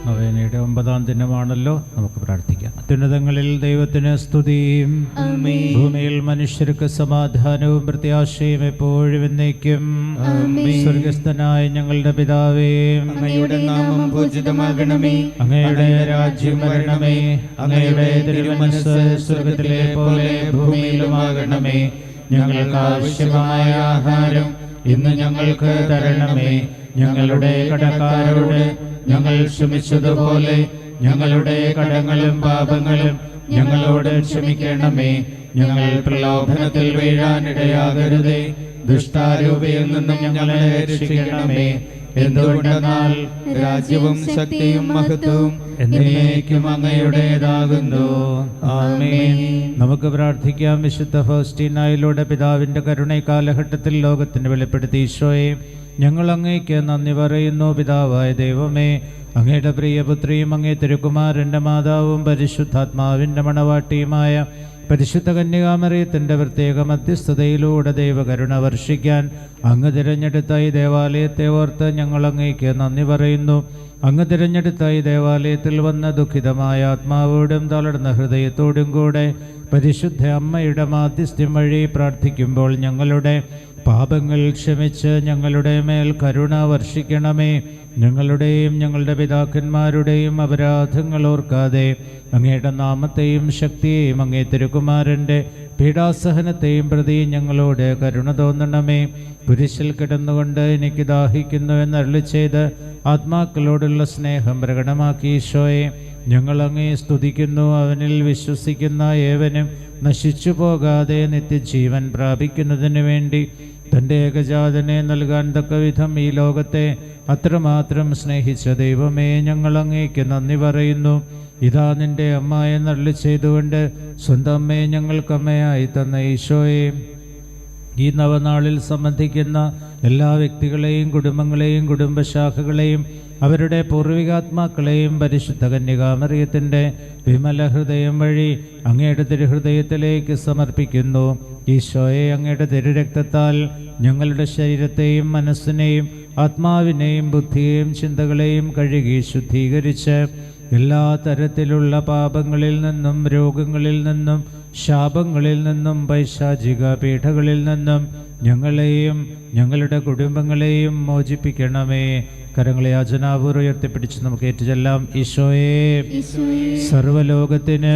നൊവേനയുടെ 9-ാം ദിനമാണല്ലോ, നമുക്ക് പ്രാർത്ഥിക്കാം. അത്യുന്നതങ്ങളിൽ ദൈവത്തിന് സ്തുതിയും, ഭൂമിയിൽ മനുഷ്യർക്ക് സമാധാനവും പ്രത്യാശയും എപ്പോഴും എന്നേക്കും. സ്വർഗസ്ഥനായ ഞങ്ങളുടെ പിതാവേ, അങ്ങയുടെ നാമം പൂജിതമാകണമേ, അങ്ങയുടെ രാജ്യം വരണമേ, അങ്ങയുടെ തിരുമനസ്സ് സ്വർഗത്തിലെ പോലെ ഭൂമിയിലുമാകണമേ. ഞങ്ങൾക്ക് ആവശ്യമായ ആഹാരം ഇന്ന് ഞങ്ങൾക്ക് തരണമേ. ഞങ്ങളുടെ കടക്കാരോട് ഞങ്ങൾ ക്ഷമിച്ചതുപോലെ ഞങ്ങളുടെ കടങ്ങളും പാപങ്ങളും ഞങ്ങളോട് ക്ഷമിക്കണമേ. ഞങ്ങൾ പ്രലോഭനത്തിൽ വീഴാനിടയാകരുതേ, ദുഷ്ടാരൂപിയിൽ നിന്നും ഞങ്ങളെ രക്ഷിക്കണമേ. എന്തുകൊണ്ടെന്നാൽ രാജ്യവും ശക്തിയും മഹത്വവും എന്നേക്കും അങ്ങയുടേതാകുന്നു. ആമേൻ. നമുക്ക് പ്രാർത്ഥിക്കാം. വിശുദ്ധ ഫൗസ്റ്റീനായിലൂടെ പിതാവിന്റെ കരുണ കാലഘട്ടത്തിൽ ലോകത്തിന് വെളിപ്പെടുത്തി ഈശോയെ ഞങ്ങൾ അങ്ങേക്ക് നന്ദി പറയുന്നു. പിതാവായ ദൈവമേ, അങ്ങയുടെ പ്രിയപുത്രിയും അങ്ങേ തിരുക്കുമാരൻ്റെ മാതാവും പരിശുദ്ധാത്മാവിൻ്റെ മണവാട്ടിയുമായ പരിശുദ്ധ കന്യകാമറിയത്തിൻ്റെ പ്രത്യേക മധ്യസ്ഥതയിലൂടെ ദൈവകരുണ വർഷിക്കാൻ അങ്ങ് തിരഞ്ഞെടുത്ത ഈ ദേവാലയത്തെ ഓർത്ത് ഞങ്ങൾ അങ്ങേക്ക് നന്ദി പറയുന്നു. അങ്ങ് തിരഞ്ഞെടുത്ത ഈ ദേവാലയത്തിൽ വന്ന ദുഃഖിതമായ ആത്മാവോടും തളർന്ന ഹൃദയത്തോടും കൂടെ പരിശുദ്ധ അമ്മയുടെ മാധ്യസ്ഥ്യം വഴി പ്രാർത്ഥിക്കുമ്പോൾ ഞങ്ങളുടെ പാപങ്ങൾ ക്ഷമിച്ച് ഞങ്ങളുടെ മേൽ കരുണ വർഷിക്കണമേ. ഞങ്ങളുടെയും ഞങ്ങളുടെ പിതാക്കന്മാരുടെയും അപരാധങ്ങൾ ഓർക്കാതെ അങ്ങയുടെ നാമത്തെയും ശക്തിയെയും അങ്ങേ തിരുക്കുമാരൻ്റെ പീഡാസഹനത്തെയും പ്രതി ഞങ്ങളോട് കരുണ തോന്നണമേ. കുരിശിൽ കിടന്നുകൊണ്ട് എനിക്ക് ദാഹിക്കുന്നു എന്നരുളി ചെയ്ത് ആത്മാക്കളോടുള്ള സ്നേഹം പ്രകടമാക്കി ഈശോയെ ഞങ്ങൾ അങ്ങേ സ്തുതിക്കുന്നു. അവനിൽ വിശ്വസിക്കുന്ന ഏവനും നശിച്ചു പോകാതെ നിത്യജീവൻ പ്രാപിക്കുന്നതിന് വേണ്ടി തൻ്റെ ഏകജാതനെ നൽകാൻ തക്കവിധം ഈ ലോകത്തെ അത്രമാത്രം സ്നേഹിച്ച ദൈവമേ, ഞങ്ങൾ അങ്ങേക്ക് നന്ദി പറയുന്നു. ഇതാ നിന്റെ അമ്മ എന്നരുളി ചെയ്തുകൊണ്ട് സ്വന്തം അമ്മയെ ഞങ്ങൾക്കമ്മയായി തന്ന ഈശോയെ, ഈ നവനാളിൽ സംബന്ധിക്കുന്ന എല്ലാ വ്യക്തികളെയും കുടുംബങ്ങളെയും കുടുംബശാഖകളെയും അവരുടെ പൂർവികാത്മാക്കളെയും പരിശുദ്ധ കന്യകാമറിയത്തിൻ്റെ വിമല ഹൃദയം വഴി അങ്ങയുടെ തിരുഹൃദയത്തിലേക്ക് സമർപ്പിക്കുന്നു. ഈശോയെ, അങ്ങയുടെ തിരുരക്തത്താൽ ഞങ്ങളുടെ ശരീരത്തെയും മനസ്സിനെയും ആത്മാവിനെയും ബുദ്ധിയെയും ചിന്തകളെയും കഴുകി ശുദ്ധീകരിച്ച് എല്ലാ തരത്തിലുള്ള പാപങ്ങളിൽ നിന്നും രോഗങ്ങളിൽ നിന്നും ശാപങ്ങളിൽ നിന്നും പൈശാചിക പീഠകളിൽ നിന്നും ഞങ്ങളെയും ഞങ്ങളുടെ കുടുംബങ്ങളെയും മോചിപ്പിക്കണമേ. കരങ്ങളെ യാചനാപൂർവ്വം ഉയർത്തിപ്പിടിച്ച് നമുക്ക് ഏറ്റുചൊല്ലാം. ഈശോയെ, സർവ്വലോകത്തിന്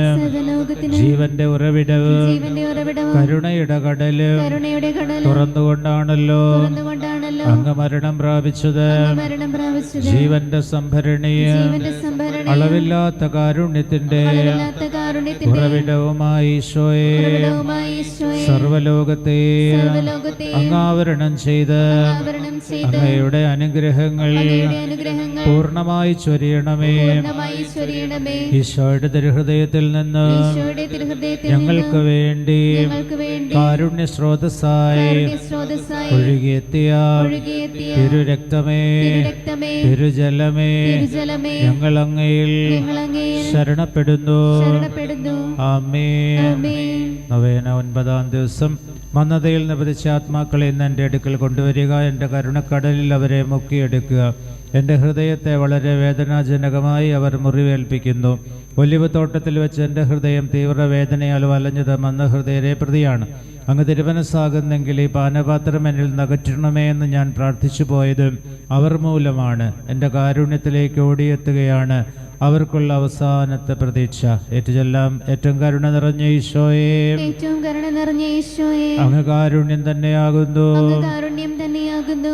ജീവന്റെ ഉറവിടവ് കരുണയുടെ കടല് തുറന്നുകൊണ്ടാണല്ലോ അങ്ങ് മരണം പ്രാപിച്ചത്. ജീവന്റെ സംഭരണിയ അളവില്ലാത്ത കാരുണ്യത്തിന്റെ ഉറവിടവുമായി ഈശോയെ, സർവ്വലോകത്തെ അങ്ങാവരണം ചെയ്ത് അങ്ങയുടെ അനുഗ്രഹങ്ങൾ പൂർണ്ണമായി ചൊരിയണമേ. ഈശോയുടെ തിരുഹൃദയത്തിൽ നിന്ന് ഞങ്ങൾക്ക് വേണ്ടി കാരുണ്യ സ്രോതസ്സായി ഒഴുകിയെത്തിയ തിരുരക്തമേ, തിരുജലമേ, ഞങ്ങൾ അങ്ങയിൽ ശരണപ്പെടുന്നു. ആമേൻ. നൊവേന 9-ാം ദിവസം. മന്ദതയിൽ നിപതിച്ച ആത്മാക്കളെ ഇന്ന് എൻ്റെ അടുക്കൽ കൊണ്ടുവരിക. എൻ്റെ കരുണക്കടലിൽ അവരെ മുക്കിയെടുക്കുക. എൻ്റെ ഹൃദയത്തെ വളരെ വേദനാജനകമായി അവർ മുറിവേൽപ്പിക്കുന്നു. ഒലിവ് തോട്ടത്തിൽ വെച്ച് എൻ്റെ ഹൃദയം തീവ്രവേദനയാൽ വലഞ്ഞത് മന്ദഹൃദയരെ പ്രതിയാണ്. അങ്ങ് തിരുമനസ്സാകുന്നെങ്കിൽ ഈ പാനപാത്രം എന്നിൽ നകറ്റണമേ എന്ന് ഞാൻ പ്രാർത്ഥിച്ചു പോയത് അവർ മൂലമാണ്. എൻ്റെ കാരുണ്യത്തിലേക്ക് ഓടിയെത്തുകയാണ് അവർക്കുള്ള അവസാനത്തെ പ്രതീക്ഷ. ഏറ്റുചൊല്ലാം. ഏറ്റവും കരുണ നിറഞ്ഞ ഈശോയെ, അങ്ങ് കാരുണ്യം തന്നെയാകുന്നു.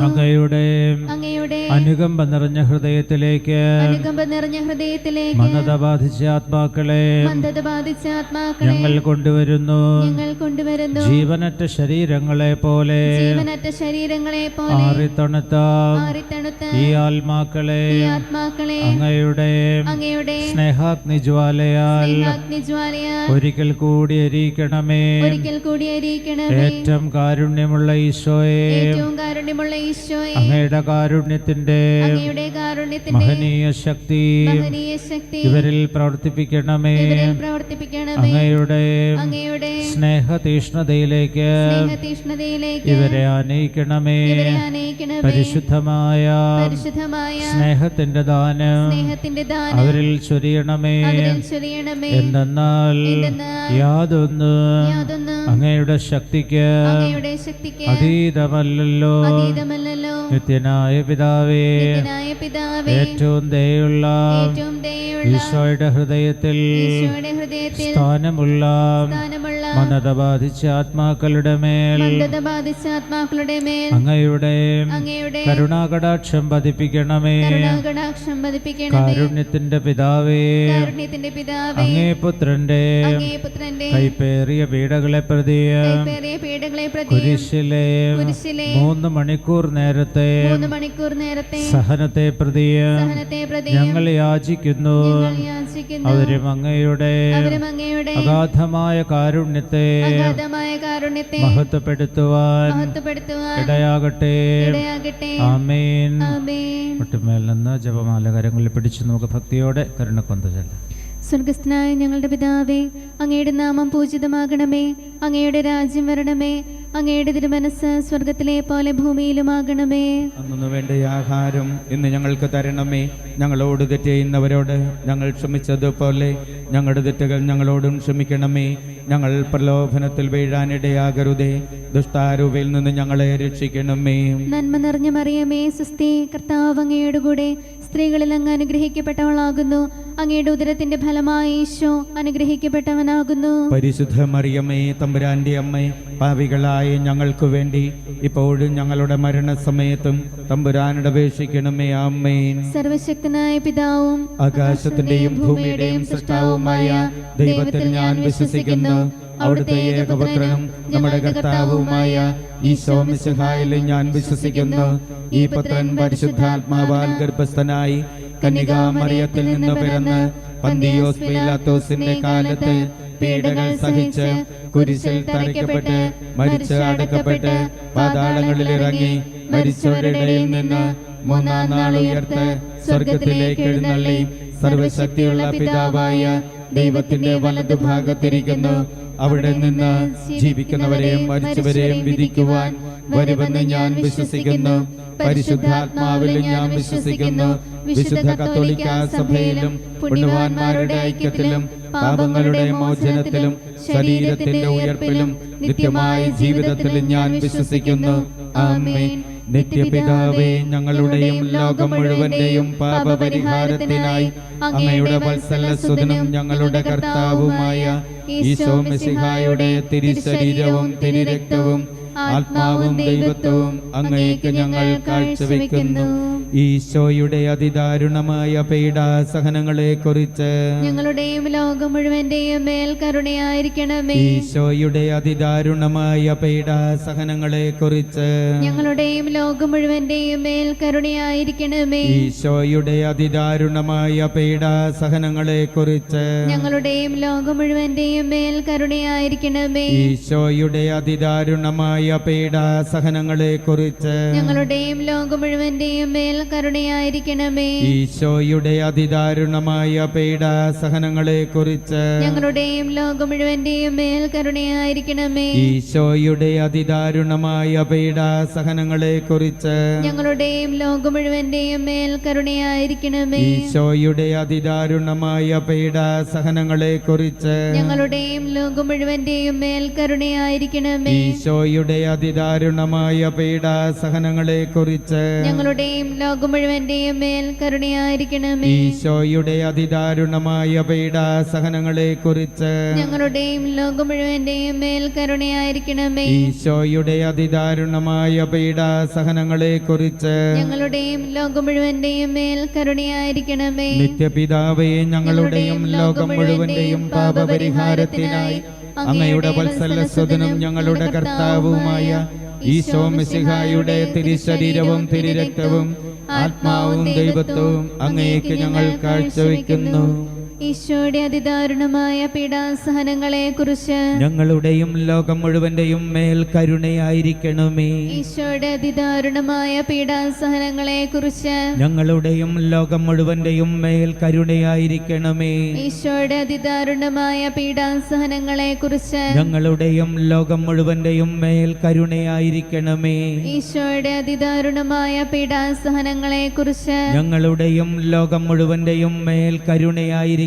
അങ്ങയുടെ അനുകമ്പ നിറഞ്ഞ ഹൃദയത്തിലേക്ക് മന്ദത ബാധിച്ച ആത്മാക്കളെ ഞങ്ങൾ കൊണ്ടുവരുന്നു. ജീവനറ്റ ശരീരങ്ങളെ പോലെ ആറിത്തണുത്ത ഈ ആത്മാക്കളെ അങ്ങയുടെ സ്നേഹാഗ്നിജ്വാലയാൽ ഒരിക്കൽ കൂടി എരിയിക്കണമേ. ഏറ്റവും കാരുണ്യമുള്ള ഈശോയെ, പ്രിയമുള്ള ഈശോയെ, അങ്ങയുടെ കാരുണ്യത്തിന്റെ മഹനീയ ശക്തി ഇവരിൽ പ്രവർത്തിപ്പിക്കണമേ. അങ്ങയുടെ സ്നേഹതീഷ്ണതയിലേക്ക് ഇവരെ ആനയിക്കണമേ. പരിശുദ്ധമായ സ്നേഹത്തിന്റെ ദാനം അവരിൽ ചൊരിയണമേ. എന്തെന്നാൽ യാതൊന്ന് അങ്ങയുടെ ശക്തിക്ക് അതീതമല്ലല്ലോ. നിത്യനായ പിതാവേ, ഏറ്റവും ദയുള്ള ഈശോയുടെ ഹൃദയത്തിൽ സ്ഥാനമുള്ള മന്ദത ബാധിച്ച ആത്മാക്കളുടെ മേൽ അങ്ങയുടെ കരുണാകടാക്ഷം പതിപ്പിക്കണമേ. കാരുണ്യത്തിന്റെ പിതാവേ, അങ്ങേ പുത്രന്റെ കൈപ്പേറിയ പീഡകളെ പ്രതി കുരിശിലെ 3 മണിക്കൂർ നേരത്തെ സഹനത്തെ പ്രതി ഞങ്ങൾ യാചിക്കുന്നു. അവരും അങ്ങയുടെ അഗാധമായ കാരുണ്യത്തെ മഹത്വപ്പെടുത്തുവാൻ ഇടയാകട്ടെ. ആമേൻ. ഒട്ടുമേൽ നിന്ന് ജപമാല കരങ്ങളിൽ പിടിച്ച് നമുക്ക് ഭക്തിയോടെ കരുണക്കൊന്ത ചെല്ലാം. സ്വർഗസ്ഥനായ ഞങ്ങളുടെ പിതാവേ, അങ്ങയുടെ നാമം പൂജിതമാകണമേ. അങ്ങയുടെ രാജ്യം വരണമേ. അങ്ങയുടെ തിരുമനസ് സ്വർഗത്തിലെ പോലെ ഭൂമിയിലുമാകണമേ. അന്നു വേണ്ട ആഹാരം ഇന്ന് ഞങ്ങൾക്ക് തരണമേ. ഞങ്ങളോട് തെറ്റ് ചെയ്യുന്നവരോട് ഞങ്ങൾ ക്ഷമിച്ചതുപോലെ ഞങ്ങളുടെ തെറ്റുകൾ ഞങ്ങളോടും ക്ഷമിക്കണമേ. ഞങ്ങൾ പ്രലോഭനത്തിൽ വീഴാനിടയാകരുതേ. ദുഷ്ടാരൂപയിൽ നിന്ന് ഞങ്ങളെ രക്ഷിക്കണമേ. നന്മ നിറഞ്ഞ മറിയമേ, സുസ്ഥി, കർത്താവ് അങ്ങയുടെ കൂടെ സ്ത്രീകളിൽ അങ്ങ് അനുഗ്രഹിക്കപ്പെട്ടവളാകുന്നു. അങ്ങയുടെ ഉദരത്തിന്റെ ഫലമായി ഈശോ അനുഗ്രഹിക്കപ്പെട്ടവനാകുന്നു. പരിശുദ്ധ മറിയമേ, തമ്പുരാന്റെ അമ്മേ, പാപികളായ ഞങ്ങൾക്ക് വേണ്ടി ഇപ്പോഴും ഞങ്ങളുടെ മരണസമയത്തും തമ്പുരാനോട് അപേക്ഷിക്കണമേ. ആമേൻ. സർവശക്തനായ പിതാവും ആകാശത്തിന്റെയും ഭൂമിയുടെയും സൃഷ്ടാവുമായ ദൈവത്തിൽ ഞാൻ വിശ്വസിക്കുന്നു. അവിടുത്തെ ഏകപുത്രനും നമ്മുടെ കർത്താവുമായ ഈശോ മിശിഹായിലും ഞാൻ വിശ്വസിക്കുന്നു. ഈ പുത്രൻ പരിശുദ്ധാത്മാവാൽ ഗർഭസ്ഥനായി കന്യകാമറിയത്തിൽ നിന്ന് പിറന്ന് പന്തിയോസ് പീലാത്തോസിന്റെ കാലത്ത് പീഡകൾ സഹിച്ച് കുരിശിൽ തറയ്ക്കപ്പെട്ട് മരിച്ച് അടക്കപ്പെട്ട് പാതാളങ്ങളിൽ ഇറങ്ങി മരിച്ചവരുടെ ഇടയിൽ നിന്ന് 3-ാം നാൾ ഉയർത്ത് സ്വർഗത്തിലേക്ക് എഴുന്നള്ളി സർവശക്തിയുള്ള പിതാവായ ദൈവത്തിന്റെ വലതുഭാഗത്തിരിക്കുന്നു. അവിടെ നിന്ന് ജീവിക്കുന്നവരെയും മരിച്ചവരെയും വിധിക്കുവാൻ വരുമെന്ന് ഞാൻ വിശ്വസിക്കുന്നു. പരിശുദ്ധാത്മാവിലും ഞാൻ വിശ്വസിക്കുന്നു. വിശുദ്ധ കത്തോലിക്ക സഭയിലും പുണ്യവാന്മാരുടെ ഐക്യത്തിലും പാപങ്ങളുടെ മോചനത്തിലും ശരീരത്തിന്റെ ഉയർപ്പിലും നിത്യമായ ജീവിതത്തിലും ഞാൻ വിശ്വസിക്കുന്നു. ആമേൻ. നിത്യപിതാവേ, ഞങ്ങളുടെയും ലോകം മുഴുവന്റെയും പാപപരിഹാരത്തിനായി അങ്ങയുടെ വത്സലസുതനും ഞങ്ങളുടെ കർത്താവുമായ ഈശോ മിശിഹായുടെ തിരുശരീരവും തിരുരക്തവും ആത്മാവും ദൈവത്വവും അങ്ങേക്ക് ഞങ്ങൾ കാഴ്ചവെക്കുന്നു. ഈശോയുടെ അതിദാരുണമായ പീഡാസഹനങ്ങളെ കുറിച്ച് ഞങ്ങളുടെയും ലോകം മുഴുവന്റെയും മേൽ കരുണയായിരിക്കണമേ. ഈശോയുടെ അതിദാരുണമായ പീഡാസഹനങ്ങളെ കുറിച്ച് ഞങ്ങളുടെയും ലോകം മുഴുവന്റെയും മേൽ കരുണയായിരിക്കണമേ. ഈശോയുടെ അതിദാരുണമായ പീഡാസഹനങ്ങളെ കുറിച്ച് ഞങ്ങളുടെയും ലോകം മുഴുവന്റെയും മേൽ കരുണയായിരിക്കണമേ. ഈശോയുടെ അതിദാരുണമായ പീഡാസഹനങ്ങളെ കുറിച്ച് ഞങ്ങളുടെയും ലോകം മുഴുവന്റെയും മേൽ കരുണയായിരിക്കണമേ. ഈശോയുടെ അതിദാരുണമായ പീഡാസഹനങ്ങളെ കുറിച്ച് ഞങ്ങളുടെയും ലോകം മുഴുവന്റെയും മേൽ കരുണയായിരിക്കണമേ. ഈശോയുടെ അതിദാരുണമായ പീഡാസഹനങ്ങളെ കുറിച്ച് ഞങ്ങളുടെയും ലോകം മുഴുവന്റെയും മേൽ കരുണയായിരിക്കണമേ. ഈശോയുടെ അതിദാരുണമായ പീഡാസഹനങ്ങളെ കുറിച്ച് ഞങ്ങളുടെയും ലോകം മുഴുവന്റെയും മേൽ കരുണയായിരിക്കണമേ. ഈശോയുടെ അതിദാരുണമായ പീഡാസഹനങ്ങളെ കുറിച്ച് ഞങ്ങളുടെയും ലോകം മുഴുവന്റെയും മേൽ കരുണയായിരിക്കണമേ. ഈശോയുടെ അതിദാരുണമായ പീഡാസഹനങ്ങളെ കുറിച്ച് ഞങ്ങളുടെയും ലോകം മുഴുവന്റെയും മേൽ കരുണയായിരിക്കണമേ. ഈശോയുടെ അതിദാരുണമായ പീഡാസഹനങ്ങളെ കുറിച്ച് ഞങ്ങളുടെയും ലോകം മുഴുവന്റെയും മേൽ കരുണയായിരിക്കണമേ. നിത്യപിതാവേ, ഞങ്ങളുടെയും ലോകം മുഴുവന്റെയും പാപപരിഹാരത്തിനായി അങ്ങയുടെ വത്സലസുതനും ഞങ്ങളുടെ കർത്താവുമായ ഈശോ മിശിഹായുടെ തിരുശരീരവും തിരുരക്തവും ആത്മാവും ദൈവത്വവും അങ്ങേക്ക് ഞങ്ങൾ കാഴ്ചവെക്കുന്നു. ഈശോയുടെ അതിദാരുണമായ പീഡാസഹനങ്ങളെക്കുറിച്ച് ഞങ്ങളുടെയും ലോകം മുഴുവന്റെയും മേൽ കരുണയായിരിക്കണമേ. ഈശോയുടെ അതിദാരുണമായ പീഡാസഹനങ്ങളെക്കുറിച്ച് ഞങ്ങളുടെയും ലോകം മുഴുവന്റെയും മേൽ കരുണയായിരിക്കണമേ. ഈശോയുടെ അതിദാരുണമായ പീഡാസഹനങ്ങളെക്കുറിച്ച് ഞങ്ങളുടെയും ലോകം മുഴുവന്റെയും മേൽ കരുണയായിരിക്കണമേ. ഈശോയുടെ അതിദാരുണമായ പീഡാസഹനങ്ങളെക്കുറിച്ച് ഞങ്ങളുടെയും ലോകം മുഴുവന്റെയും മേൽ കരുണയായിരിക്കണമേ.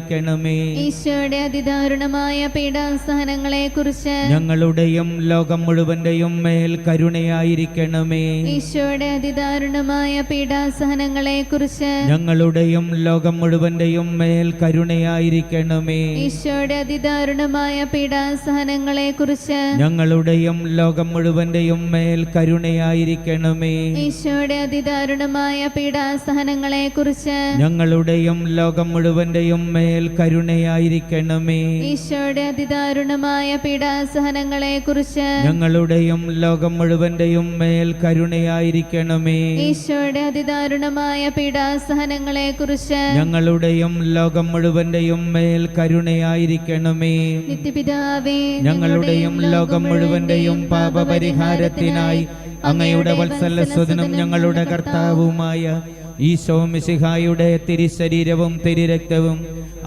ഈശോയുടെ അതിദാരുണമായ പീഡാസഹനങ്ങളെക്കുറിച്ച് ഞങ്ങളുടെയും ലോകം മുഴുവന്റെയും മേൽ കരുണയായിരിക്കണമേ. ഈശോയുടെ അതിദാരുണമായ പീഡാസഹനങ്ങളെക്കുറിച്ച് ഞങ്ങളുടെയും ലോകം മുഴുവന്റെയും മേൽ കരുണയായിരിക്കണമേ. ഈശോയുടെ അതിദാരുണമായ പീഡാസഹനങ്ങളെക്കുറിച്ച് ഞങ്ങളുടെയും ലോകം മുഴുവന്റെയും മേൽ കരുണയായിരിക്കണമേ. ഈശോയുടെ അതിദാരുണമായ പീഡാസഹനങ്ങളെക്കുറിച്ച് ഞങ്ങളുടെയും ലോകം മുഴുവന്റെയും മേൽ കരുണയായിരിക്കണമേ. ഈശോയുടെ അതിദാരുണമായ പീഡാസഹനങ്ങളെക്കുറിച്ച് ഞങ്ങളുടെയും ലോകം മുഴുവന്റെയും മേൽ കരുണയായിരിക്കണമേ. ഈശോയുടെ അതിദാരുണമായ പീഡാസഹനങ്ങളെക്കുറിച്ച് ഞങ്ങളുടെയും ലോകം മുഴുവന്റെയും മേൽ കരുണയായിരിക്കണമേ. നിത്യപിതാവേ, ഞങ്ങളുടെയും ലോകം മുഴുവന്റെയും പാപപരിഹാരത്തിനായി അങ്ങയുടെ വത്സലസ്വതനും ഞങ്ങളുടെ കർത്താവുമായ ഈശോ മിശിഹായുടെ തിരുശരീരവും തിരുരക്തവും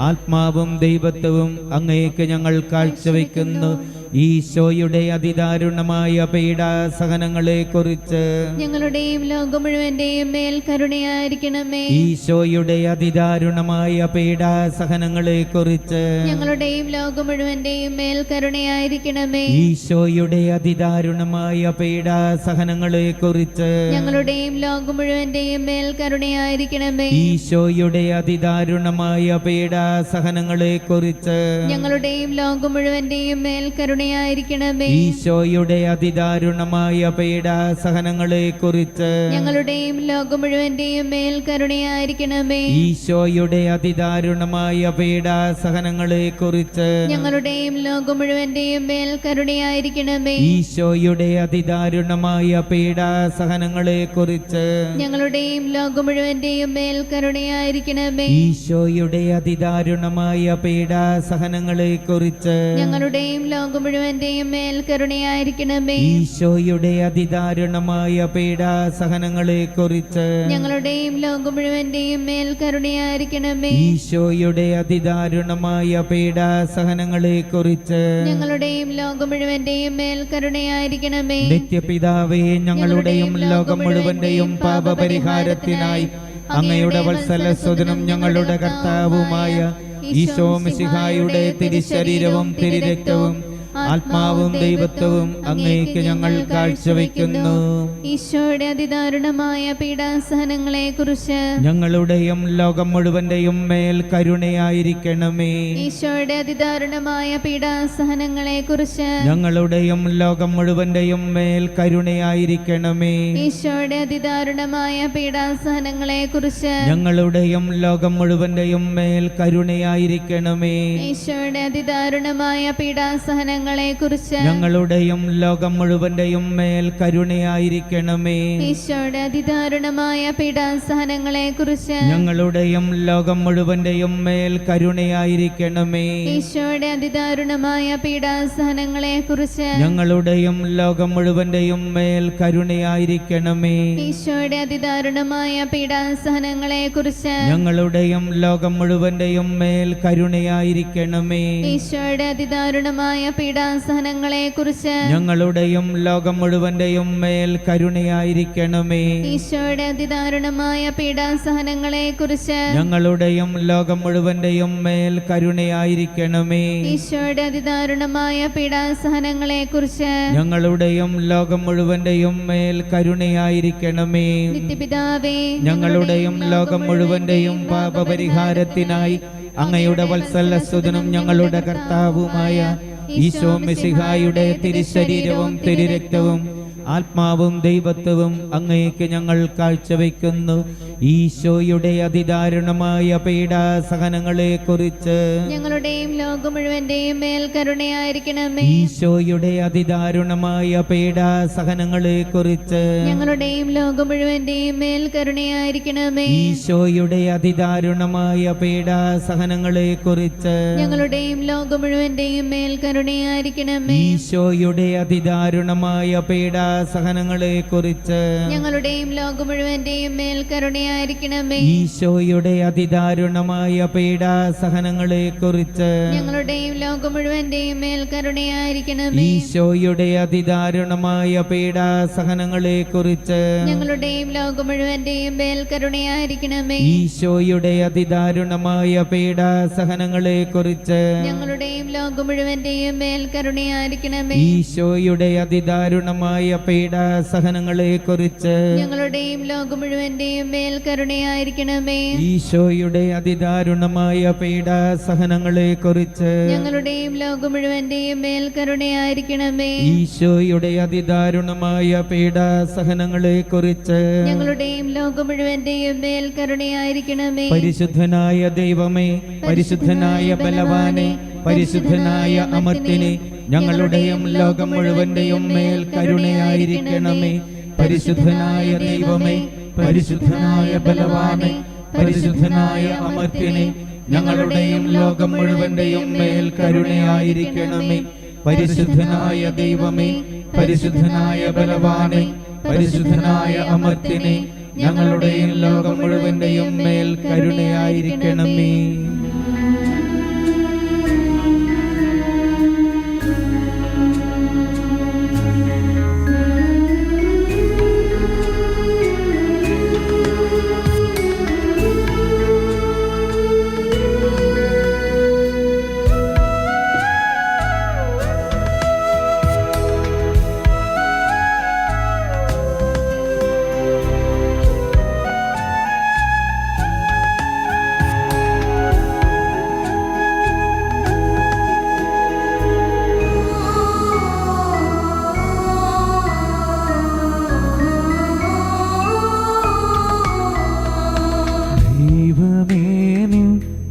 ആത്മാവും ദൈവത്വവും അങ്ങേക്ക് ഞങ്ങൾ കാഴ്ചവെക്കുന്നു. ഈശോയുടെ അതിദാരുണമായ പീഡാസഹനങ്ങളെ കുറിച്ച് ഞങ്ങളുടെയും ലോകം മുഴുവന്റെയും മേൽ കരുണയായിരിക്കണമേ. ഈശോയുടെ അതിദാരുണമായ പീഡാസഹനങ്ങളെ കുറിച്ച് ഞങ്ങളുടെയും ലോകം മുഴുവന്റെയും മേൽ കരുണയായിരിക്കണമേ. ഈശോയുടെ അതിദാരുണമായ പീഡാസഹനങ്ങളെ കുറിച്ച് ഞങ്ങളുടെയും ലോകം മുഴുവന്റെയും മേൽ കരുണയായിരിക്കണമേ. ഈശോയുടെ അതിദാരുണമായ പീഡാസഹനങ്ങളെ കുറിച്ച് ഞങ്ങളുടെയും ലോകം മുഴുവന്റെയും മേൽ കരുണയായിരിക്കണമേ. ഈശോയുടെ അതിദാരുണമായ പീഡാസഹനങ്ങളെ കുറിച്ച് ഞങ്ങളുടെയും ലോകം മുഴുവന്റെയും മേൽ കരുണയായിരിക്കണമേ. ഈശോയുടെ അതിദാരുണമായ പീഡാസഹനങ്ങളെ കുറിച്ച് ഞങ്ങളുടെയും ലോകം മുഴുവന്റെയും മേൽ കരുണയായിരിക്കണമേ. ഈശോയുടെ അതിദാരുണമായ പീഡാസഹനങ്ങളെ കുറിച്ച് ഞങ്ങളുടെയും ലോകം മുഴുവന്റെയും മേൽ കരുണയായിരിക്കണമേ. ഈശോയുടെ അതിദാരുണമായ പീഡാസഹനങ്ങളെ കുറിച്ച് ഞങ്ങളുടെയും ലോകം മുഴുവന്റെയും മേൽ കരുണയായിരിക്കണമേ. ഈശോയുടെ അതിദാരുണമായ പീഡാസഹനങ്ങളെ കുറിച്ച് ഞങ്ങളുടെയും ലോകം മുഴുവന്റെയും മേൽ കരുണയായിരിക്കണമേ. ഈശോയുടെ അതിദാരുണമായ പീഡാസഹനങ്ങളെ കുറിച്ച് ഞങ്ങളുടെയും ലോകം മുഴുവന്റെയും മേൽ കരുണയായിരിക്കണമേ. നിത്യപിതാവേ, ഞങ്ങളുടെയും ലോകം മുഴുവന്റെയും പാപപരിഹാരത്തിനായി അങ്ങയുടെ വത്സലസ്വതനും ഞങ്ങളുടെ കർത്താവുമായ ഈശോ മിശിഹായുടെ തിരുശരീരവും തിരുരക്തവും ആത്മാവും ദൈവത്വവും അങ്ങേക്ക് ഞങ്ങൾ കാഴ്ചവെക്കുന്നു. ഈശോയുടെ അതിദാരുണമായ പീഡാസഹനങ്ങളെക്കുറിച്ച് ഞങ്ങളുടെയും ലോകം മുഴുവന്റെയും മേൽ കരുണയായിരിക്കണമേ. ഈശോയുടെ അതിദാരുണമായ പീഡാസഹനങ്ങളെക്കുറിച്ച് ഞങ്ങളുടെയും ലോകം മുഴുവന്റെയും മേൽ കരുണയായിരിക്കണമേ. ഈശോയുടെ അതിദാരുണമായ പീഡാസഹനങ്ങളെക്കുറിച്ച് ഞങ്ങളുടെയും ലോകം മുഴുവന്റെയും മേൽ കരുണയായിരിക്കണമേ. ഈശോയുടെ അതിദാരുണമായ പീഡാസഹനങ്ങളെക്കുറിച്ച് ഞങ്ങളുടെയും ലോകം മുഴുവന്റെയും മേൽ കരുണയായിരിക്കണമേ. ഈശോയുടെ അതിദാരുണമായ പീഡാസഹനങ്ങളെക്കുറിച്ച് ഞങ്ങളുടെയും ലോകം മുഴുവന്റെയും മേൽ കരുണയായിരിക്കണമേ. ഈശോയുടെ അതിദാരുണമായ പീഡാസഹനങ്ങളെക്കുറിച്ച് ഞങ്ങളുടെയും ലോകം മുഴുവന്റെയും മേൽ കരുണയായിരിക്കണമേ. ഈശോയുടെ അതിദാരുണമായ പീഡാസഹനങ്ങളെക്കുറിച്ച് ഞങ്ങളുടെയും ലോകം മുഴുവന്റെയും മേൽ കരുണയായിരിക്കണമേ. ഈശോയുടെ അതിദാരുണമായ പീഡാസഹനങ്ങളെക്കുറിച്ച് ഞങ്ങളുടെയും ലോകം മുഴുവന്റെയും മേൽ കരുണയായിരിക്കണമേ. ഈശോയുടെ അതിദാരുണമായ പീഡാസഹനങ്ങളെക്കുറിച്ച് ഞങ്ങളുടെയും ലോകം മുഴുവന്റെയും മേൽ കരുണയായിരിക്കണമേ. ഈശോയുടെ അതിദാരുണമായ പീഡാസഹനങ്ങളെക്കുറിച്ച് ഞങ്ങളുടെയും ലോകം മുഴുവന്റെയും മേൽ കരുണയായിരിക്കണമേ. നിത്യപിതാവേ, ഞങ്ങളുടെയും ലോകം മുഴുവന്റെയും പാപപരിഹാരത്തിനായി അങ്ങയുടെ വത്സലസ്വതനും ഞങ്ങളുടെ കർത്താവുമായ ഈശോ മിശിഹായുടെ തിരുശരീരവും തിരുരക്തവും ആത്മാവും ദൈവത്വവും അങ്ങേക്ക് ഞങ്ങൾ കാഴ്ചവെക്കുന്നു. ഈശോയുടെ അതിദാരുണമായ പീഡാസഹനങ്ങളെ കുറിച്ച് ഞങ്ങളുടെയും ലോകം മുഴുവന്റെയും മേൽ കരുണയായിരിക്കണമേ. ഈശോയുടെ അതിദാരുണമായ പീഡാസഹനങ്ങളെ കുറിച്ച് ഞങ്ങളുടെയും ലോകം മുഴുവന്റെയും മേൽ കരുണയായിരിക്കണമേ. ഈശോയുടെ അതിദാരുണമായ പീഡാസഹനങ്ങളെ കുറിച്ച് ഞങ്ങളുടെയും ലോകം മുഴുവന്റെയും മേൽ കരുണയായിരിക്കണമേ. ഈശോയുടെ അതിദാരുണമായ പീഡാസഹനങ്ങളെ കുറിച്ച് ഞങ്ങളുടെയും ലോകം മുഴുവന്റെയും മേൽ കരുണയായിരിക്കണമേ. ഈശോയുടെ അതിദാരുണമായ പീഡാസഹനങ്ങളെ കുറിച്ച് ഞങ്ങളുടെയും ലോകം മുഴുവന്റെയും മേൽ കരുണയായിരിക്കണമേ. ഈശോയുടെ അതിദാരുണമായ പീഡാസഹനങ്ങളെ കുറിച്ച് ഞങ്ങളുടെയും ലോകം മുഴുവന്റെയും മേൽ കരുണയായിരിക്കണമേ. ഈശോയുടെ അതിദാരുണമായ പീഡാസഹനങ്ങളെ കുറിച്ച് ഞങ്ങളുടെയും ലോകം മുഴുവന്റെയും മേൽ കരുണയായിരിക്കണമേ. ഈശോയുടെ അതിദാരുണമായ പീഡാസഹനങ്ങളെ കുറിച്ച് ഞങ്ങളുടെയും ലോകം മുഴുവന്റെയും മേൽ കരുണയായിരിക്കണമേ. ഈശോയുടെ അതിദാരുണമായ പീഡാസഹനങ്ങളെ കുറിച്ച് ഞങ്ങളുടെയും ലോകം മുഴുവന്റെയും മേൽ കരുണയായിരിക്കണമേ. ഈശോയുടെ അതിദാരുണമായ പീഡാസഹനങ്ങളെ കുറിച്ച് ഞങ്ങളുടെയും ലോകം മുഴുവന്റെയും മേൽ കരുണയായിരിക്കണമേ. പരിശുദ്ധനായ ദൈവമേ, പരിശുദ്ധനായ ബലവാനെ, പരിശുദ്ധനായ അമർത്തിനെ, ഞങ്ങളുടെയും ലോകം മുഴുവന്റെയും മേൽ കരുണയായിരിക്കണമേ. പരിശുദ്ധനായ ദൈവമേ, പരിശുദ്ധനായ ബലവാനെ, പരിശുദ്ധനായ അമർത്തിനെ, ഞങ്ങളുടെയും ലോകം മുഴുവന്റെയും മേൽ കരുണയായിരിക്കണമേ. പരിശുദ്ധനായ ദൈവമേ, പരിശുദ്ധനായ ബലവാനെ, പരിശുദ്ധനായ അമർത്തിനെ, ഞങ്ങളുടെയും ലോകം മുഴുവന്റെയും മേൽ കരുണയായിരിക്കണമേ.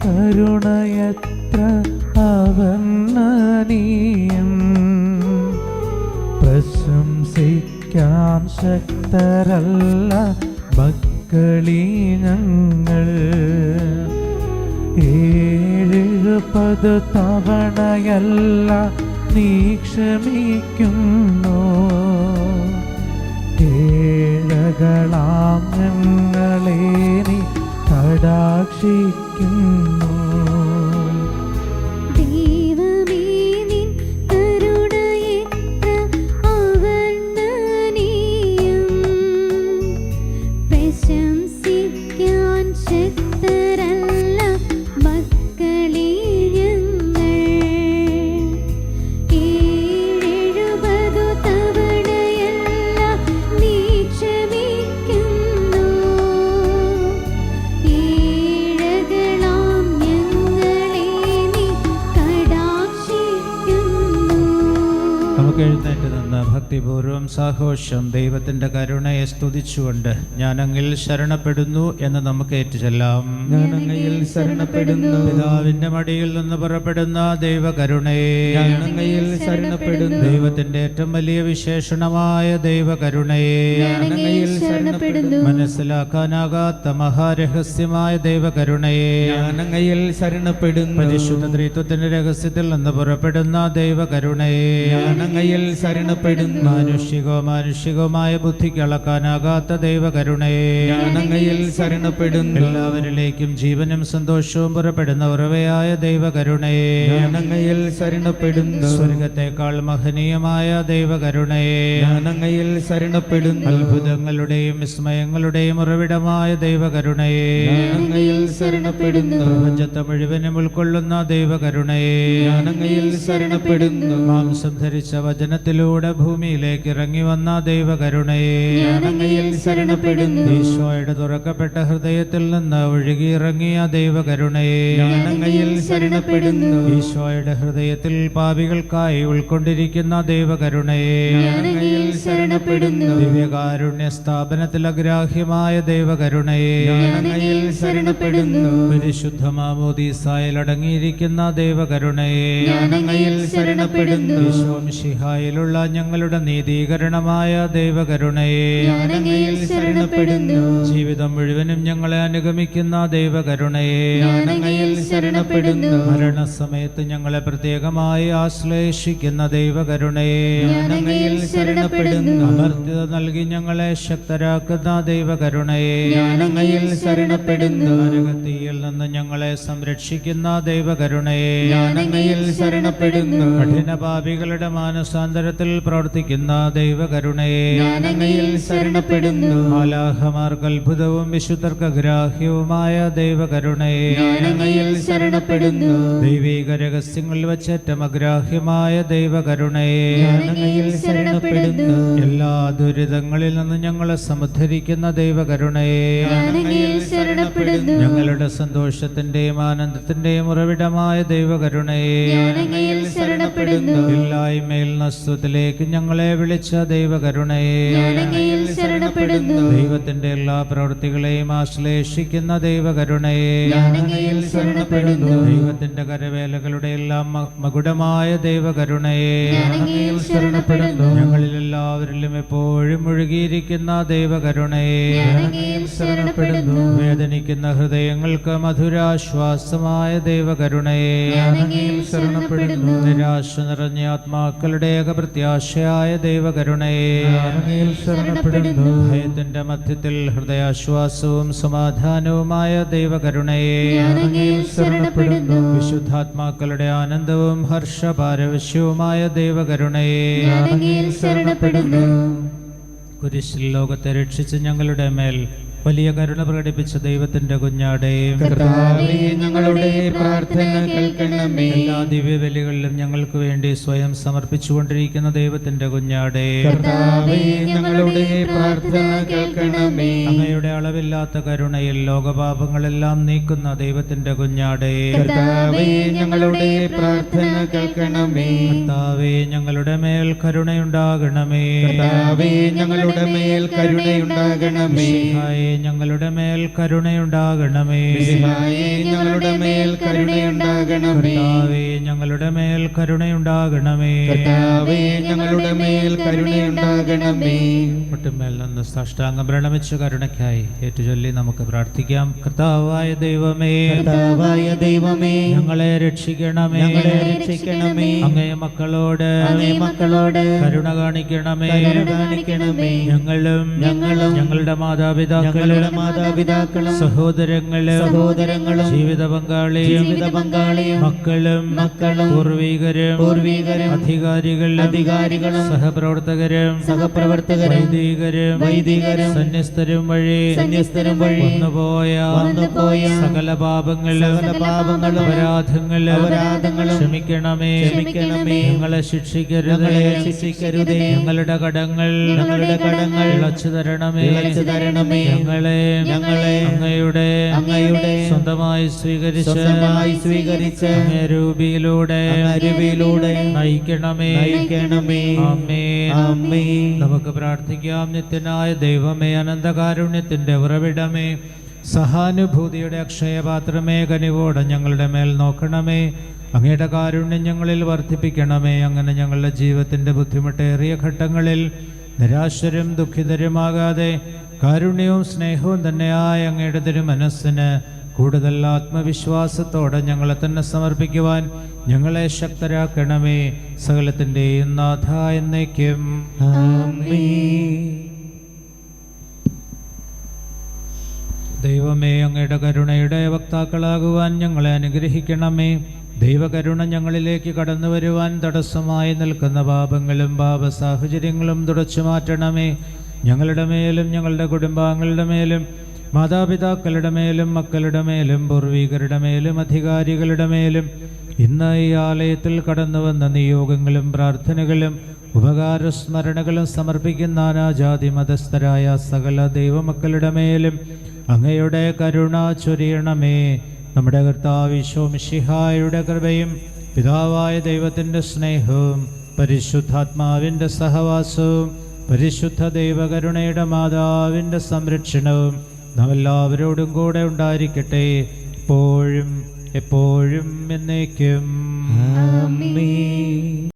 കരുണയത്ര അവർണ്ണനീയം, പ്രശംസിക്കാൻ ശക്തരല്ല മക്കളീ ഞങ്ങൾ. 70 തവണയല്ല നീ ക്ഷമിക്കുന്നു, ഏഴകളാം ഞങ്ങളെ നീ കടാക്ഷിക്കുന്നു. ദൈവമേ, നിൻ കരുണയെത്ര അവർണ്ണനീയം, പ്രശംസിക്കാൻ ശക്തരല്ല മക്കളേ ഞങ്ങൾ. 70 തവണയല്ല നീ ക്ഷമിക്കുന്നു, ഏഴകളാം ഞങ്ങളെ നീ കടാക്ഷിക്കുന്നു. നമുക്ക് എഴുന്നേറ്റ് നിന്ന് ഭക്തിപൂർവ്വം സാഘോഷം ദൈവത്തിന്റെ കരുണയെ സ്തുതിച്ചുകൊണ്ട് ഞാൻ അങ്ങിൽ ശരണപ്പെടുന്നു എന്ന് നമുക്ക് ഏറ്റുചൊല്ലാം. ഞാൻ അങ്ങയിൽ ശരണപ്പെടുന്നു. പിതാവിന്റെ മടിയിൽ നിന്ന് പുറപ്പെടുന്ന ദൈവകരുണയെ, ഞാൻ അങ്ങയിൽ ശരണപ്പെടുന്നു. ദൈവത്തിന്റെ ഏറ്റവും വലിയ വിശേഷണമായ ദൈവകരുണയെ, ഞാൻ അങ്ങയിൽ ശരണപ്പെടുന്നു. മനസ്സിലാക്കാനാകാത്ത മഹാരഹസ്യമായ ദൈവകരുണയെ, ഞാൻ അങ്ങയിൽ ശരണപ്പെടുന്നു. പരിശുദ്ധ ത്രിത്വത്തിന്റെ രഹസ്യത്തിൽ നിന്ന് പുറപ്പെടുന്ന ദൈവകരുണയെ, ഞാൻ അങ്ങയിൽ ശരണപ്പെടുന്നു. മാനുഷികവുമായ ബുദ്ധിക്ക് അളക്കാനാകാത്ത ദൈവകരുണയെ, ഞാൻ അങ്ങയിൽ ശരണപ്പെടുന്നു. എല്ലാവരിലേക്കും ജീവനും സന്തോഷവും പുറപ്പെടുന്ന ഉറവയായ ദൈവകരുണയെ, ഞാൻ അങ്ങയിൽ ശരണപ്പെടുന്നു. സ്വർഗത്തെക്കാൾ മഹനീയമായ ദൈവകരുണയെ, ഞാൻ അങ്ങയിൽ ശരണപ്പെടുന്നു. അത്ഭുതങ്ങളുടെയും വിസ്മയങ്ങളുടെയും ഉറവിടമായ ദൈവകരുണയെ, ഞാൻ അങ്ങയിൽ ശരണപ്പെടുന്നു. പ്രപഞ്ചത്തെ മുഴുവനും ഉൾക്കൊള്ളുന്ന ദൈവകരുണയെ, ഞാൻ അങ്ങയിൽ ശരണപ്പെടുന്നു. മാംസം ധരിച്ച വചനത്തിലൂടെ ഭൂമി ഭൂമിയിലേക്ക് ഇറങ്ങി വന്ന ദൈവകരുണയെ, ഞാൻ അങ്ങയിൽ ശരണപ്പെടുന്നു. ഈശോയുടെ തുറക്കപ്പെട്ട ഹൃദയത്തിൽ നിന്ന് ഒഴുകിയിറങ്ങിയ ദൈവകരുണയെ, ഞാൻ അങ്ങയിൽ ശരണപ്പെടുന്നു. ഈശോയുടെ ഹൃദയത്തിൽ പാപികൾക്കായി ഉൾക്കൊണ്ടിരിക്കുന്ന ദൈവകരുണയെ, ഞാൻ അങ്ങയിൽ ശരണപ്പെടുന്നു. ദിവ്യകാരുണ്യ സ്ഥാപനത്തിൽ അഗ്രാഹ്യമായ ദൈവകരുണയെ, ഞാൻ അങ്ങയിൽ ശരണപ്പെടുന്നു. പരിശുദ്ധ മാമോദീസായിൽ അടങ്ങിയിരിക്കുന്ന ദൈവകരുണയെ, ഞാൻ അങ്ങയിൽ ശരണപ്പെടുന്നു. ഈശോ മിശിഹായിലുള്ള ഞങ്ങളുടെ നീതീകരണമായ ദൈവകരുണയെ, ഞാൻ അങ്ങയിൽ ശരണപ്പെടുന്നു. ജീവിതം മുഴുവനും ഞങ്ങളെ അനുഗമിക്കുന്ന ദൈവകരുണയെ, ഞാൻ അങ്ങയിൽ ശരണപ്പെടുന്നു. മരണസമയത്ത് ഞങ്ങളെ പ്രത്യേകമായി ആശ്ലേഷിക്കുന്ന ദൈവകരുണയെ, ഞാൻ അങ്ങയിൽ ശരണപ്പെടുന്നു. അമർത്യത നൽകി ഞങ്ങളെ ശക്തരാക്കുന്ന ദൈവകരുണയെ, ഞാൻ അങ്ങയിൽ ശരണപ്പെടുന്നു. നരകത്തീയിൽ നിന്ന് ഞങ്ങളെ സംരക്ഷിക്കുന്ന ദൈവകരുണയെ, ഞാൻ അങ്ങയിൽ ശരണപ്പെടുന്നു. കഠിനപാപികളുടെ മാനസാന്തരത്തിൽ പ്രവർത്തിക്കുന്ന ദൈവകരുണയെ, ഞാൻ അങ്ങയിൽ ശരണപ്പെടുന്നു. മാലാഖമാർക്ക് അത്ഭുതവും വിശുദ്ധർക്ക് ഗ്രാഹ്യവുമായ ദൈവകരുണയെ, ഞാൻ അങ്ങയിൽ ശരണപ്പെടുന്നു. ദൈവിക രഹസ്യങ്ങളിൽ വച്ചേറ്റം അഗ്രാഹ്യമായ ദൈവകരുണയെ, ഞാൻ അങ്ങയിൽ ശരണപ്പെടുന്നു. എല്ലാ ദുരിതങ്ങളിൽ നിന്ന് ഞങ്ങളെ സമുദ്ധരിക്കുന്ന ദൈവകരുണയെ, ഞാൻ അങ്ങയിൽ ശരണപ്പെടുന്നു. ഞങ്ങളുടെ സന്തോഷത്തിന്റെയും ആനന്ദത്തിന്റെയും ഉറവിടമായ ദൈവകരുണയെ, ഞാൻ അങ്ങയിൽ ശരണപ്പെടുന്നു. ഇല്ലായ്മയിൽ നസ്വത്തിലേക്ക് ഞങ്ങളെ വിളിച്ച ദൈവകരുണയെ, ഞാൻ അങ്ങയിൽ ശരണപ്പെടുന്നു. ദൈവത്തിന്റെ എല്ലാ പ്രവൃത്തികളെയും ആശ്ലേഷിക്കുന്ന ദൈവകരുണയെ, ഞാൻ അങ്ങയിൽ ശരണപ്പെടുന്നു. ദൈവത്തിന്റെ കരവേലകളുടെ എല്ലാം മകുടമായ ദൈവകരുണയെ, ഞാൻ അങ്ങയിൽ ശരണപ്പെടുന്നു. ഞങ്ങളിൽ എല്ലാവരിലും എപ്പോഴും മുഴുകിയിരിക്കുന്ന ദൈവകരുണയെ, ഞാൻ അങ്ങയിൽ ശരണപ്പെടുന്നു. വേദനിക്കുന്ന ഹൃദയങ്ങൾക്ക് മധുരാശ്വാസമായ ദൈവകരുണയെ, ഞാൻ അങ്ങയിൽ ശരണപ്പെടുന്നു. നിരാശ നിറഞ്ഞ ആത്മാക്കളുടെ ഏകപ്രത്യാശയായ ദൈവകരുണയെ, ഞാൻ അങ്ങയിൽ ശരണപ്പെടുന്നു. ഭയത്തിന്റെ മധ്യത്തിൽ ഹൃദയാശ്വാസവും സമാധാനവുമായ ദൈവകരുണയെ, ഞാൻ അങ്ങയിൽ ശരണപ്പെടുന്നു. വിശുദ്ധാത്മാക്കളുടെ ആനന്ദവും ഹർഷപാരവശ്യവുമായ ദൈവകരുണയെ, ഞാൻ അങ്ങയിൽ ശരണപ്പെടുന്നു. കുരിശിൽ ലോകത്തെ രക്ഷിച്ച് ഞങ്ങളുടെ മേൽ വലിയ കരുണ പ്രകടിപ്പിച്ച ദൈവത്തിന്റെ കുഞ്ഞാടേ, കർത്താവേ, ഞങ്ങളുടെ പ്രാർത്ഥന കേൾക്കണമേ. എല്ലാ ദിവ്യബലികളിലും ഞങ്ങൾക്ക് വേണ്ടി സ്വയം സമർപ്പിച്ചുകൊണ്ടിരിക്കുന്ന ദൈവത്തിന്റെ കുഞ്ഞാടേ, കർത്താവേ, ഞങ്ങളുടെ പ്രാർത്ഥന കേൾക്കണമേ. അങ്ങയുടെ അളവില്ലാത്ത കരുണയിൽ ലോകപാപങ്ങളെല്ലാം നീക്കുന്ന ദൈവത്തിന്റെ കുഞ്ഞാടേ, കർത്താവേ, ഞങ്ങളുടെ പ്രാർത്ഥന കേൾക്കണമേ. കർത്താവേ, ഞങ്ങളുടെ മേൽ കരുണയുണ്ടാകണമേ. കർത്താവേ, ഞങ്ങളുടെ മേൽ കരുണയുണ്ടാകണമേ. മിശിഹായേ, ഞങ്ങളുടെ മേൽ കരുണയുണ്ടാകണമേ. മിശിഹായേ, ഞങ്ങളുടെ മേൽ കരുണയുണ്ടാകണമേ. കർത്താവേ, ഞങ്ങളുടെ മേൽ കരുണയുണ്ടാകണമേ. കർത്താവേ, ഞങ്ങളുടെ മേൽ കരുണയുണ്ടാകണമേ. മുട്ടുമേൽ നിന്ന് സാഷ്ടാംഗം പ്രണമിച്ച് കരുണയ്ക്കായി ഏറ്റുചൊല്ലി നമുക്ക് പ്രാർത്ഥിക്കാം. കർത്താവായ ദൈവമേ, കർത്താവായ ദൈവമേ, ഞങ്ങളെ രക്ഷിക്കണമേ. ഞങ്ങളെ രക്ഷിക്കണമേ. അങ്ങേ മക്കളോട് അങ്ങേ മക്കളോട് കരുണ കാണിക്കണമേ. കരുണ കാണിക്കണമേ. ഞങ്ങളും ഞങ്ങളുടെ മാതാപിതാക്കളും ഞങ്ങളുടെ മാതാപിതാക്കളും സഹോദരങ്ങളും ജീവിത പങ്കാളിയും മക്കളും പൂർവീകരും അധികാരികളും സഹപ്രവർത്തകരും വൈദികരും സന്യസ്തരും വഴി വന്നുപോയ സകല പാപങ്ങളും അപരാധങ്ങളും ക്ഷമിക്കണമേ. ഞങ്ങളെ ശിക്ഷിക്കരുതേ. ഞങ്ങളുടെ കടങ്ങൾ ഇളച്ചു തരണമേ. ഞങ്ങളെ അങ്ങയുടെ സ്വന്തമായി സ്വീകരിച്ച് അങ്ങേ രൂപിയിലൂടെ നയിക്കണമേ. ആമേൻ. നമുക്ക് പ്രാർത്ഥിക്കാം. നിത്യനായ ദൈവമേ, അനന്തകാരുണ്യത്തിന്റെ ഉറവിടമേ, സഹാനുഭൂതിയുടെ അക്ഷയപാത്രമേ, കനിവോടെ ഞങ്ങളുടെ മേൽ നോക്കണമേ. അങ്ങയുടെ കാരുണ്യം ഞങ്ങളിൽ വർദ്ധിപ്പിക്കണമേ. അങ്ങനെ ഞങ്ങളുടെ ജീവിതത്തിന്റെ ബുദ്ധിമുട്ടേറിയ ഘട്ടങ്ങളിൽ നിരാശരും ദുഃഖിതരുമാകാതെ കാരുണ്യവും സ്നേഹവും തന്നെയായ അങ്ങയുടെ തിരുമനസ്സിന് കൂടുതൽ ആത്മവിശ്വാസത്തോടെ ഞങ്ങളെ തന്നെ സമർപ്പിക്കുവാൻ ഞങ്ങളെ ശക്തരാക്കണമേ. സകലത്തിൻ്റെയും നാഥ എന്നേക്കും. ദൈവമേ, അങ്ങയുടെ കരുണയുടെ വക്താക്കളാകുവാൻ ഞങ്ങളെ അനുഗ്രഹിക്കണമേ. ദൈവകരുണ ഞങ്ങളിലേക്ക് കടന്നു വരുവാൻ തടസ്സമായി നിൽക്കുന്ന പാപങ്ങളും പാപസാഹചര്യങ്ങളും തുടച്ചു മാറ്റണമേ. ഞങ്ങളുടെ മേലും ഞങ്ങളുടെ കുടുംബാംഗങ്ങളുടെ മേലും മാതാപിതാക്കളുടെ മേലും മക്കളുടെ മേലും പൂർവീകരുടെ മേലും അധികാരികളുടെ മേലും ഇന്ന് ഈ ആലയത്തിൽ കടന്നു വന്ന നിയോഗങ്ങളും പ്രാർത്ഥനകളും ഉപകാരസ്മരണകളും സമർപ്പിക്കുന്ന നാനാജാതി മതസ്ഥരായ സകല ദൈവമക്കളുടെ മേലും അങ്ങയുടെ കരുണ ചൊരിയണമേ. നമ്മുടെ കർത്താവ് ഈശോ മിശിഹായുടെ കൃപയും പിതാവായ ദൈവത്തിൻ്റെ സ്നേഹവും പരിശുദ്ധാത്മാവിൻ്റെ സഹവാസവും പരിശുദ്ധ ദൈവകരുണയുടെ മാതാവിൻ്റെ സംരക്ഷണവും നാം എല്ലാവരോടും കൂടെ ഉണ്ടായിരിക്കട്ടെ, എപ്പോഴും എപ്പോഴും എന്നേക്കും. ആമേൻ.